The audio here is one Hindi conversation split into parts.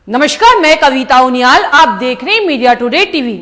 नमस्कार, मैं कविता उनियाल, आप देख रहे हैं मीडिया टुडे टीवी।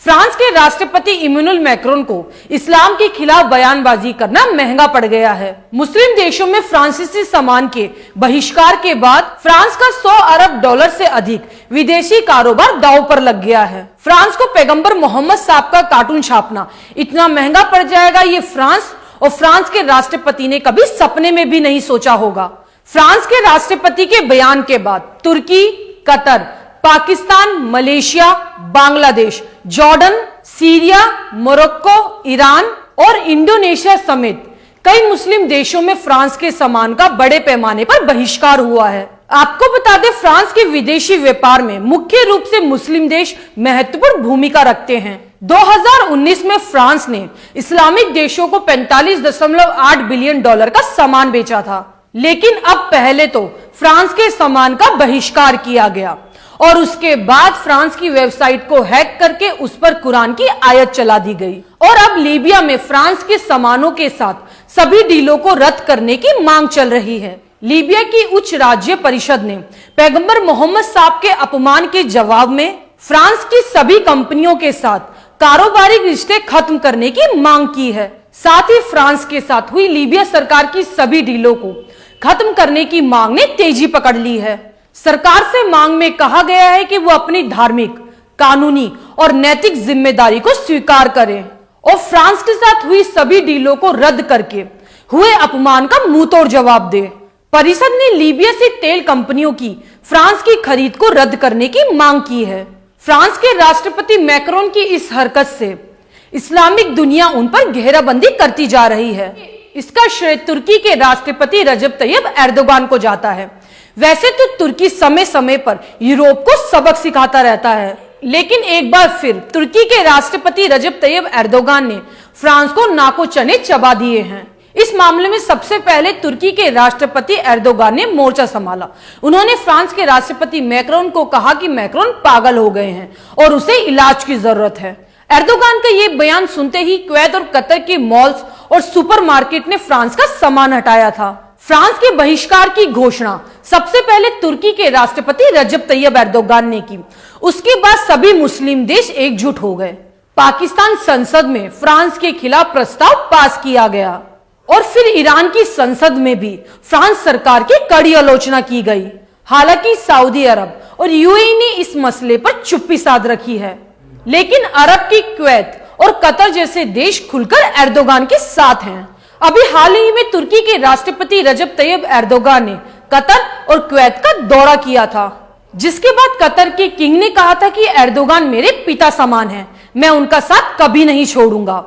फ्रांस के राष्ट्रपति इमैनुअल मैक्रोन को इस्लाम के खिलाफ बयानबाजी करना महंगा पड़ गया है। मुस्लिम देशों में फ्रांसीसी सामान के बहिष्कार के बाद फ्रांस का 100 अरब डॉलर से अधिक विदेशी कारोबार दांव पर लग गया है। फ्रांस को पैगंबर मोहम्मद साहब का कार्टून छापना इतना महंगा पड़ जाएगा, ये फ्रांस और फ्रांस के राष्ट्रपति ने कभी सपने में भी नहीं सोचा होगा। फ्रांस के राष्ट्रपति के बयान के बाद Turkey, Qatar, Pakistan, Malaysia, Bangladesh, Jordan, Syria, Morocco, Iran और इंडोनेशिया समेत कई मुस्लिम देशों में फ्रांस के सामान का बड़े पैमाने पर बहिष्कार हुआ है। आपको बता दें, फ्रांस के विदेशी व्यापार में मुख्य रूप से मुस्लिम देश महत्वपूर्ण भूमिका रखते हैं। 2019 में फ्रांस ने इस्लामिक देशों को 45.8 बिलियन डॉलर का सामान बेचा था, लेकिन अब पहले तो फ्रांस के सामान का बहिष्कार किया गया और उसके बाद फ्रांस की वेबसाइट को हैक करके उस पर कुरान की आयत चला दी गई। और अब लीबिया में फ्रांस के सामानों के साथ सभी डीलों को रद्द करने की मांग चल रही है। लीबिया की उच्च राज्य परिषद ने पैगंबर मोहम्मद साहब के अपमान के जवाब में फ्रांस की सभी कंपनियों के साथ कारोबारी रिश्ते खत्म करने की मांग की है। साथ ही फ्रांस के साथ हुई लीबिया सरकार की सभी डीलों को खत्म करने की मांग ने तेजी पकड़ ली है। सरकार से मांग में कहा गया है कि वो अपनी धार्मिक, कानूनी और नैतिक जिम्मेदारी को स्वीकार करें और फ्रांस के साथ हुई सभी डीलों को रद्द करके हुए अपमान का मुंहतोड़ जवाब दे। परिषद ने लीबिया से तेल कंपनियों की फ्रांस की खरीद को रद्द करने की मांग की है। फ्रांस के राष्ट्रपति मैक्रोन की इस हरकत से इस्लामिक दुनिया उन पर घेराबंदी करती जा रही है। इसका श्रेय तुर्की के राष्ट्रपति रजब तैयब एर्दोगान को जाता है। वैसे तो तुर्की समय समय पर यूरोप को सबक सिखाता रहता है, लेकिन एक बार फिर तुर्की के राष्ट्रपति रजब तैयब एर्दोगान ने फ्रांस को नाको चने चबा दिए हैं। इस मामले में सबसे पहले तुर्की के राष्ट्रपति एर्दोगान ने मोर्चा संभाला। उन्होंने फ्रांस के राष्ट्रपति मैक्रोन को कहा कि मैक्रोन पागल हो गए हैं और उसे इलाज की जरूरत है। एर्दोगान का ये बयान सुनते ही कुवैत और कतर के मॉल्स और सुपरमार्केट ने फ्रांस का सामान हटाया था। फ्रांस के बहिष्कार की घोषणा सबसे पहले तुर्की के राष्ट्रपति रजब तैयब एर्दोगान ने की। उसके बाद सभी मुस्लिम देश एकजुट हो गए। पाकिस्तान संसद में फ्रांस के खिलाफ प्रस्ताव पास किया गया और फिर ईरान की संसद में भी फ्रांस सरकार की कड़ी आलोचना की गई। हालांकि सऊदी अरब और यूएई ने इस मसले पर चुप्पी साध रखी है, लेकिन अरब की कुवैत और कतर जैसे देश खुलकर एर्दोगान के साथ हैं। अभी हाल ही में तुर्की के राष्ट्रपति रजब तैयब एर्दोगान ने कतर और कुवैत का दौरा किया था, जिसके बाद कतर के किंग ने कहा था कि एर्दोगान मेरे पिता समान हैं, मैं उनका साथ कभी नहीं छोड़ूंगा।